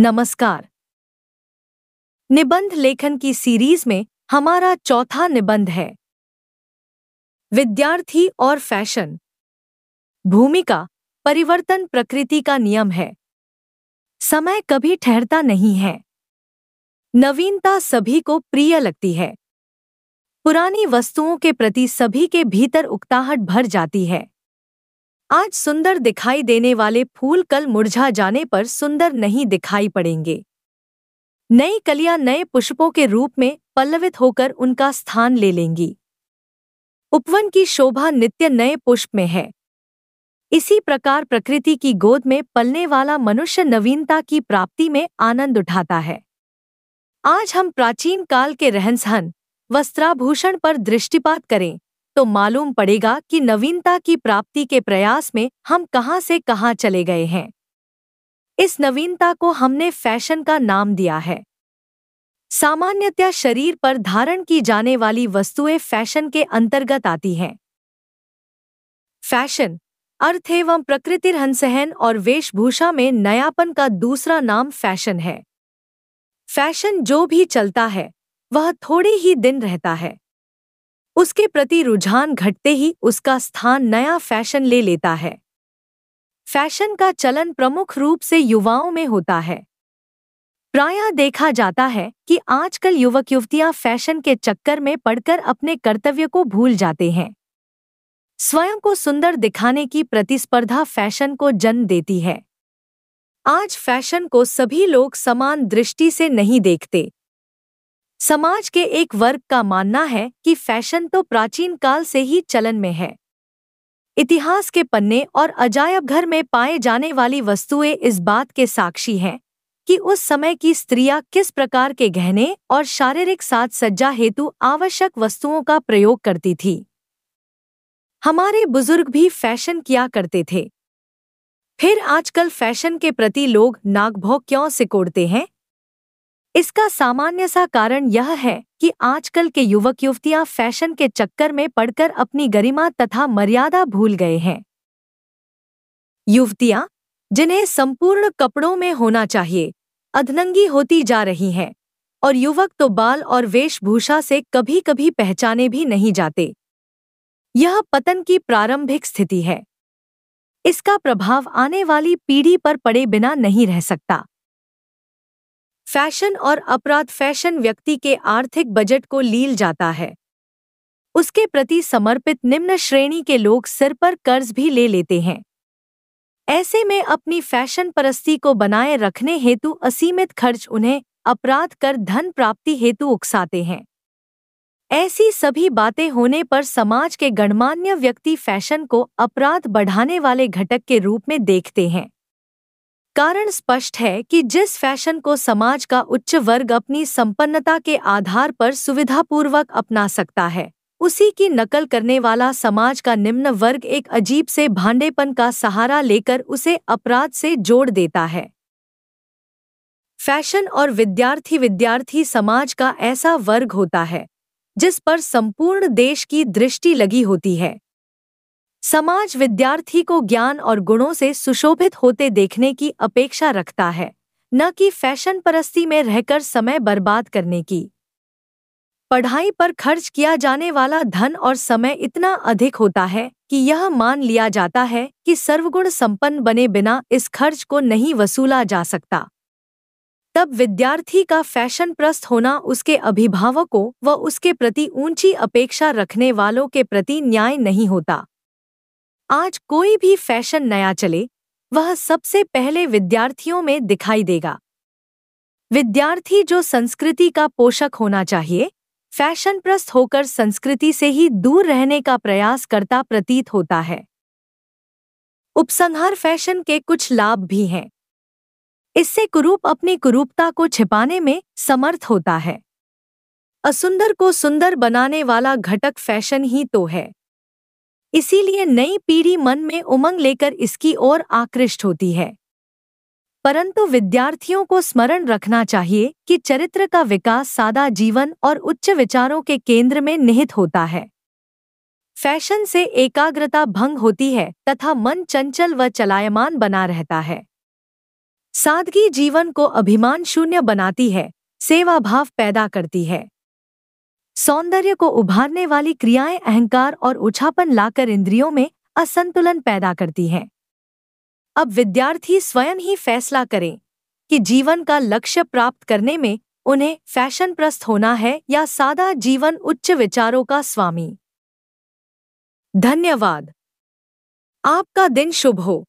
नमस्कार। निबंध लेखन की सीरीज में हमारा चौथा निबंध है विद्यार्थी और फैशन। भूमिका परिवर्तन प्रकृति का नियम है। समय कभी ठहरता नहीं है। नवीनता सभी को प्रिय लगती है। पुरानी वस्तुओं के प्रति सभी के भीतर उकताहट भर जाती है। आज सुंदर दिखाई देने वाले फूल कल मुरझा जाने पर सुंदर नहीं दिखाई पड़ेंगे। नई कलियां नए पुष्पों के रूप में पल्लवित होकर उनका स्थान ले लेंगी। उपवन की शोभा नित्य नए पुष्प में है। इसी प्रकार प्रकृति की गोद में पलने वाला मनुष्य नवीनता की प्राप्ति में आनंद उठाता है। आज हम प्राचीन काल के रहन-सहन, वस्त्राभूषण पर दृष्टिपात करें तो मालूम पड़ेगा कि नवीनता की प्राप्ति के प्रयास में हम कहां से कहां चले गए हैं। इस नवीनता को हमने फैशन का नाम दिया है। सामान्यतया शरीर पर धारण की जाने वाली वस्तुएं फैशन के अंतर्गत आती हैं। फैशन अर्थ एवं प्रकृति रहन-सहन और वेशभूषा में नयापन का दूसरा नाम फैशन है। फैशन जो भी चलता है वह थोड़े ही दिन रहता है। उसके प्रति रुझान घटते ही उसका स्थान नया फैशन ले लेता है। फैशन का चलन प्रमुख रूप से युवाओं में होता है। प्रायः देखा जाता है कि आजकल युवक युवतियां फैशन के चक्कर में पड़कर अपने कर्तव्य को भूल जाते हैं। स्वयं को सुंदर दिखाने की प्रतिस्पर्धा फैशन को जन्म देती है। आज फैशन को सभी लोग समान दृष्टि से नहीं देखते। समाज के एक वर्ग का मानना है कि फैशन तो प्राचीन काल से ही चलन में है। इतिहास के पन्ने और अजायब घर में पाए जाने वाली वस्तुएं इस बात के साक्षी हैं कि उस समय की स्त्रियां किस प्रकार के गहने और शारीरिक साज सज्जा हेतु आवश्यक वस्तुओं का प्रयोग करती थी। हमारे बुजुर्ग भी फैशन किया करते थे। फिर आजकल फैशन के प्रति लोग नाकभौं क्यों सिकोड़ते हैं? इसका सामान्य सा कारण यह है कि आजकल के युवक युवतियां फैशन के चक्कर में पड़कर अपनी गरिमा तथा मर्यादा भूल गए हैं। युवतियां जिन्हें संपूर्ण कपड़ों में होना चाहिए, अधनंगी होती जा रही हैं और युवक तो बाल और वेशभूषा से कभी कभी पहचाने भी नहीं जाते। यह पतन की प्रारंभिक स्थिति है। इसका प्रभाव आने वाली पीढ़ी पर पड़े बिना नहीं रह सकता। फैशन और अपराध फैशन व्यक्ति के आर्थिक बजट को लील जाता है। उसके प्रति समर्पित निम्न श्रेणी के लोग सिर पर कर्ज भी ले लेते हैं। ऐसे में अपनी फैशन परस्ती को बनाए रखने हेतु असीमित खर्च उन्हें अपराध कर धन प्राप्ति हेतु उकसाते हैं। ऐसी सभी बातें होने पर समाज के गणमान्य व्यक्ति फैशन को अपराध बढ़ाने वाले घटक के रूप में देखते हैं। कारण स्पष्ट है कि जिस फैशन को समाज का उच्च वर्ग अपनी संपन्नता के आधार पर सुविधापूर्वक अपना सकता है, उसी की नकल करने वाला समाज का निम्न वर्ग एक अजीब से भांडेपन का सहारा लेकर उसे अपराध से जोड़ देता है। फैशन और विद्यार्थी समाज का ऐसा वर्ग होता है जिस पर संपूर्ण देश की दृष्टि लगी होती है। समाज विद्यार्थी को ज्ञान और गुणों से सुशोभित होते देखने की अपेक्षा रखता है, न कि फैशन परस्ती में रहकर समय बर्बाद करने की। पढ़ाई पर खर्च किया जाने वाला धन और समय इतना अधिक होता है कि यह मान लिया जाता है कि सर्वगुण संपन्न बने बिना इस खर्च को नहीं वसूला जा सकता। तब विद्यार्थी का फैशन प्रस्त होना उसके अभिभावकों व उसके प्रति ऊंची अपेक्षा रखने वालों के प्रति न्याय नहीं होता। आज कोई भी फैशन नया चले, वह सबसे पहले विद्यार्थियों में दिखाई देगा। विद्यार्थी जो संस्कृति का पोषक होना चाहिए, फैशनप्रस्त होकर संस्कृति से ही दूर रहने का प्रयास करता प्रतीत होता है। उपसंहार फैशन के कुछ लाभ भी हैं। इससे कुरूप अपनी कुरूपता को छिपाने में समर्थ होता है। असुंदर को सुंदर बनाने वाला घटक फैशन ही तो है। इसीलिए नई पीढ़ी मन में उमंग लेकर इसकी ओर आकृष्ट होती है। परंतु विद्यार्थियों को स्मरण रखना चाहिए कि चरित्र का विकास सादा जीवन और उच्च विचारों के केंद्र में निहित होता है। फैशन से एकाग्रता भंग होती है तथा मन चंचल व चलायमान बना रहता है। सादगी जीवन को अभिमान शून्य बनाती है, सेवा भाव पैदा करती है। सौंदर्य को उभारने वाली क्रियाएं अहंकार और उछापन लाकर इंद्रियों में असंतुलन पैदा करती हैं। अब विद्यार्थी स्वयं ही फैसला करें कि जीवन का लक्ष्य प्राप्त करने में उन्हें फैशनप्रस्त होना है या सादा जीवन उच्च विचारों का स्वामी। धन्यवाद। आपका दिन शुभ हो।